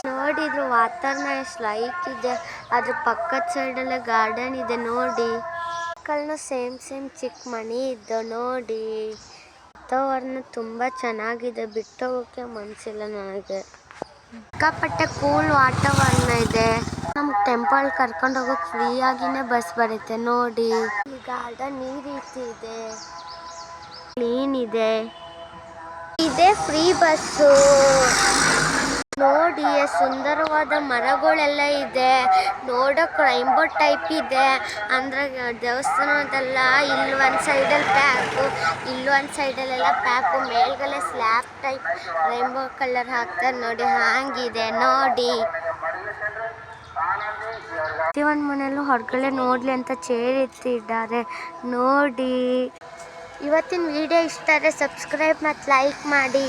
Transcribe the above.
ನೋಡಿ ಇದ್ರ ವಾತಾವರಣ ಎಷ್ಟು ಲೈಕ್ ಇದೆ. ಅದ್ರ ಪಕ್ಕದ ಸೈಡಲ್ಲೇ ಗಾರ್ಡನ್ ಇದೆ ನೋಡಿ. ಮಕ್ಕಳನ್ನ ಸೇಮ್ ಚಿಕ್ಕ ಮನೆ ಇದ್ದ ನೋಡಿ. ವಾತಾವರಣ ತುಂಬಾ ಚೆನ್ನಾಗಿದೆ, ಬಿಟ್ಟು ಹೋಗೋಕೆ ಮನಸ್ಸಿಲ್ಲ ನನಗೆ. ಸಿಕ್ಕಾಪಟ್ಟೆ ಕೂಲ್ ವಾತಾವರಣ ಇದೆ. ನಮ್ ಟೆಂಪಲ್ ಕರ್ಕೊಂಡು ಹೋಗೋಕೆ ಫ್ರೀ ಆಗಿನೇ ಬಸ್ ಬರುತ್ತೆ ನೋಡಿ. ಈ ಗಾರ್ಡನ್ ಈ ರೀತಿ ಇದೆ, ಕ್ಲೀನ್ ಇದೆ. ಇದೇ ಫ್ರೀ ಬಸ್ಸು ನೋಡಿ. ಸುಂದರವಾದ ಮರಗಳೆಲ್ಲ ಇದೆ, ನೋಡೋಕೆ ರೈನ್ಬೋ ಟೈಪ್ ಇದೆ. ಅಂದ್ರೆ ದೇವಸ್ಥಾನದಲ್ಲ, ಇಲ್ಲಿ ಒಂದು ಸೈಡಲ್ಲಿ ಪ್ಯಾಕು, ಇಲ್ಲೊಂದು ಸೈಡಲ್ಲೆಲ್ಲ ಪ್ಯಾಕು, ಮೇಲ್ಗಡೆ ಸ್ಲ್ಯಾಬ್ ಟೈಪ್ ರೈನ್ಬೋ ಕಲರ್ ಹಾಕ್ತಾರೆ ನೋಡಿ, ಹಾಂಗಿದೆ ನೋಡಿ. ಪ್ರತಿಯೊಂದು ಮನೆಯಲ್ಲೂ ಹೊರಗಡೆ ನೋಡ್ಲಿ ಅಂತ ಚೇರ್ ಇಟ್ಟಿದ್ದಾರೆ ನೋಡಿ. ಇವತ್ತಿನ ವಿಡಿಯೋ ಇಷ್ಟ ಆದರೆ ಸಬ್ಸ್ಕ್ರೈಬ್ ಮತ್ತು ಲೈಕ್ ಮಾಡಿ.